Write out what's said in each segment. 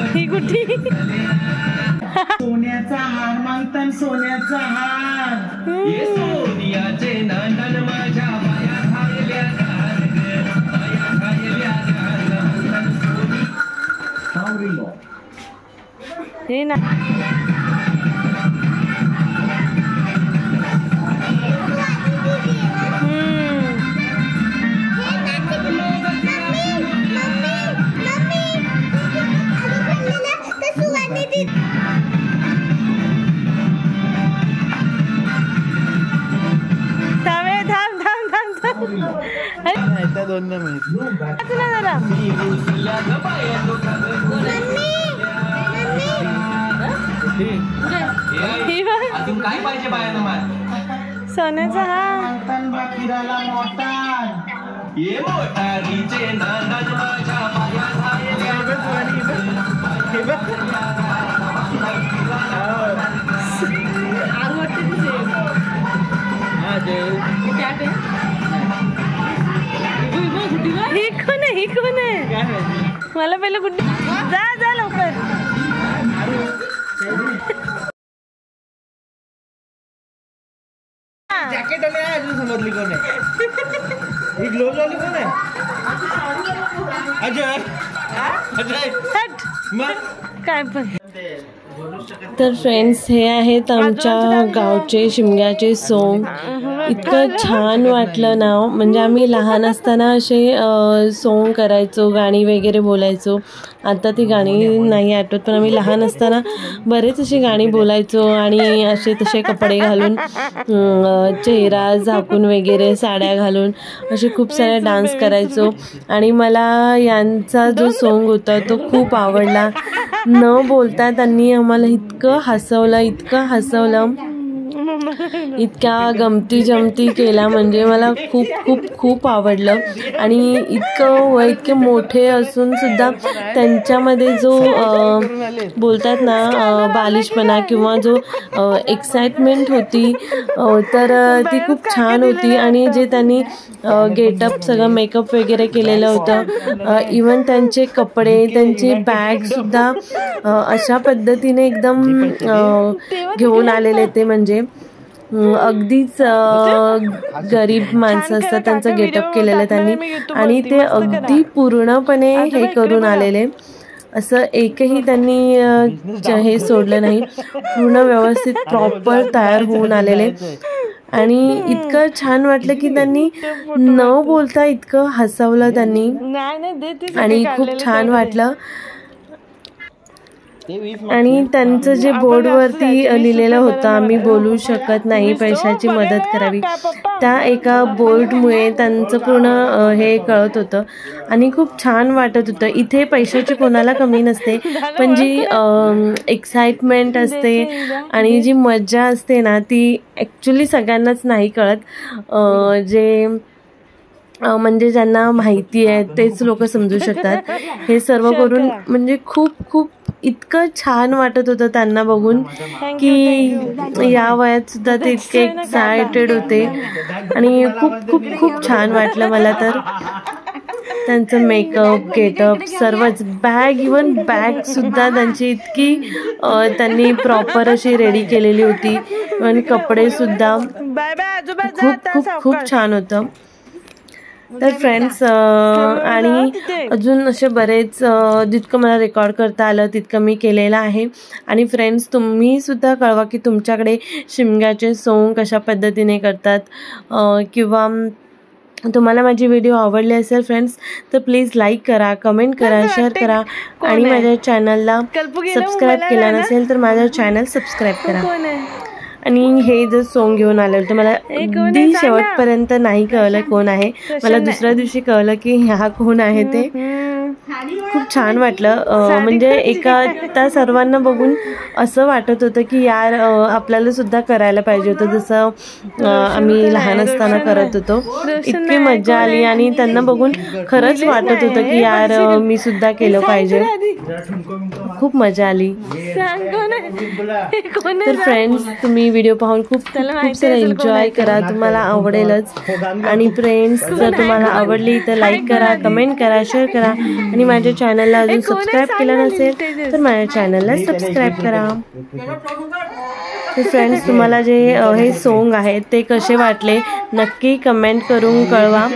ही कुठे सोन्याचा हार मागतान सोन्याचा हार सोनियाचे नांदन माझ्या बाया खायल्या बाया खायल्या हे ना अजून काय पाहिजे बायांना मला सोन्याचा हार फिरायला मोटार ये मोटारीचे नांदन माझ्या बाया खायल्या ही कोण आहे मला पहिलं कुठे जा जा लवकर जॅकेट आले अजून समजली कोण आहे ही ग्लोव्ह वाली कोण आहे अजय अजय मग काय पण तर फ्रेंड्स हे आहेत आमच्या गावचे शिमग्याचे सोंग इतकं छान वाटलं ना म्हणजे आम्ही लहान असताना असे सोंग करायचो गाणी वगैरे बोलायचो आता ती गाणी नाही आठवत पण आम्ही लहान असताना बरेच अशी गाणी बोलायचो आणि असे तसे कपडे घालून चेहरा झाकून वगैरे साड्या घालून असे खूप सारे डान्स करायचो आणि मला यांचा जो सोंग होता तो खूप आवडला न बोलता त्यांनी आम्हाला इतकं हसवलं इतक्या गमती जमती केला म्हणजे मला खूप खूप खूप आवडलं आणि इतके मोठे असून सुद्धा त्यांच्यामध्ये जो बोलतात ना बालिशपणा किंवा जो एक्साइटमेंट होती तर ती खूप छान होती आणि जे त्यांनी गेटअप सगळं मेकअप वगैरे केलेलं होतं इवन त्यांचे कपडे त्यांची बॅगसुद्धा अशा पद्धतीने एकदम घेऊन आलेले ते म्हणजे अगदीच गरीब माणसं असतात त्यांचं गेटअप केलेलं त्यांनी आणि ते अगदी पूर्णपणे हे करून आलेले असं एकही त्यांनी हे सोडलं नाही पूर्ण व्यवस्थित प्रॉपर तयार होऊन आलेले आणि इतकं छान वाटलं की त्यांनी न बोलता इतकं हसवलं त्यांनी आणि खूप छान वाटलं आणि त्यांचं जे बोर्डवरती लिहिलेलं होतं आम्ही बोलू शकत नाही पैशाची मदत करावी त्या एका बोर्डमुळे त्यांचं पूर्ण हे कळत होतं आणि खूप छान वाटत होतं इथे पैशाची कोणाला कमी नसते पण जी एक्साइटमेंट असते आणि जी मजा असते ना ती ॲक्च्युली सगळ्यांनाच नाही कळत जे म्हणजे ज्यांना माहिती आहे तेच लोक समजू शकतात हे सर्व करून म्हणजे खूप खूप इतकं छान वाटत होतं त्यांना बघून की या वयात सुद्धा ते इतके एक्सायटेड होते आणि खूप खूप खूप छान वाटलं मला तर त्यांचं मेकअप गेटअप सर्वच इवन बॅग सुद्धा त्यांची इतकी त्यांनी प्रॉपर अशी रेडी केलेली होती आणि कपडे सुद्धा खूप खूप खूप छान होतं तर फ्रेंड्स आणि अजून असे बरेच जितकं मला रेकॉर्ड करता आलं तितकं मी केलेलं आहे आणि फ्रेंड्स तुम्ही सुद्धा कळवा की तुमच्याकडे शिमग्याचे सोंग कशा पद्धतीने करतात किंवा तुम्हाला माझी व्हिडिओ आवडली असेल फ्रेंड्स तर प्लीज लाईक करा कमेंट करा शेअर करा आणि माझ्या चॅनलला सबस्क्राईब केला नसेल तर माझं चॅनल सबस्क्राईब करा आणि हे जर सोंग घेऊन आलं तर मला अगदी शेवटपर्यंत नाही कळलं कोण आहे मला दुसऱ्या दिवशी कळलं की ह्या कोण आहे ते खूप छान वाटलं म्हणजे एका त्या सर्वांना बघून असं वाटत होतं की यार आपल्याला सुद्धा करायला पाहिजे होतं जसं आम्ही लहान असताना करत होतो इतकी मजा आली आणि त्यांना बघून खरंच वाटत होतं की यार मी सुद्धा केलं पाहिजे खूप मजा आली तर फ्रेंड्स तुम्ही व्हिडिओ पाहून खूप सारा एन्जॉय करा, तुम्हाला आवडेलच. आणि फ्रेंड्स, जर तुम्हाला आवडली तर लाईक करा, कमेंट करा, शेअर करा. आणि माझ्या चॅनलला अजून सबस्क्राईब केलं नसेल तर माझ्या चॅनलला सबस्क्राईब करा. तर फ्रेंड्स, तुम्हाला जे हे सॉन्ग आहेत ते कसे वाटले नक्की कमेंट करून कळवा.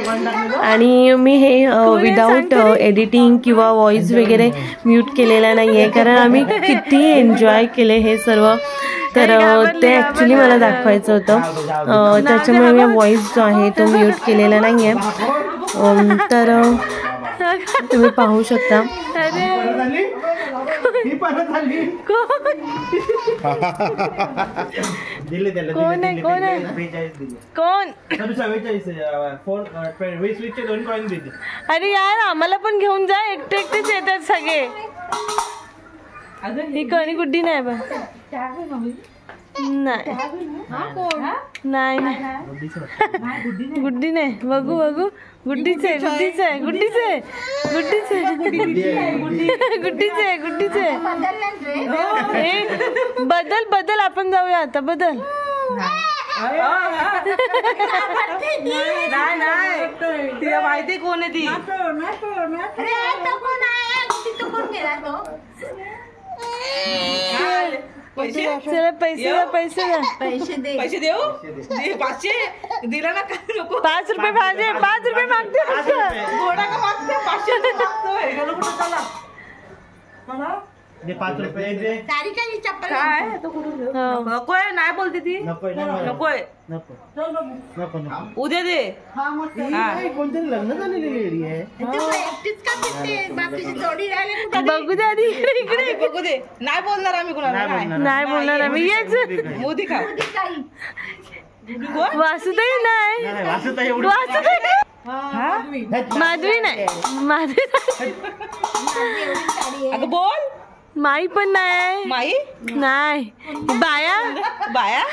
आणि मी हे विदाऊट एडिटिंग किंवा व्हॉइस वगैरे म्यूट केलेला नाही आहे, कारण आम्ही किती एन्जॉय केले हे सर्व. तर ते ॲक्च्युली मला दाखवायचं होतं, त्याच्यामुळे मी व्हॉइस जो आहे तो म्यूट केलेला नाही आहे. तर तुम्ही पाहू शकता. अरे यार, आम्हाला पण घेऊन जा, एकटे एकटेच येतात सगळे. ही कोणी गुड्डी नाही बा, नाही गुड्डी नाही. बघू बघू, गुड्डीच आहे, गुड्डीच आहे, गुड्डीच आहे, गुड्डीच आहे, गुड्डीच आहे, गुड्डीच आहे. बदल बदल, आपण जाऊया आता, बदल. तिला माहिती कोण आहे ती. चला पैसे द्या, पैसे द्या, पैसे देऊ. 500 दिला ना, काय नको. 5 रुपये पाहिजे, 5 रुपये मागते. थोडा का मागते, 500 मागतोय. नकोय, नाही बोलते ती. नकोय, उद्या दे. कोणतरी लग्न झालेली लेडी आहे. बघू दे आधी, इकडे इकडे बघू दे. नाही बोलणार आम्ही कुणाला, नाही बोलणार आम्ही. येच मोदी का वासुताई नाही, वासुताई माधवी नाही, माधवी. अगं बोल. माई पण नाही, माई नाही. बाया, बाया.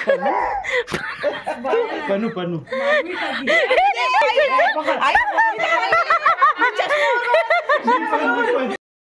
पनू पनू.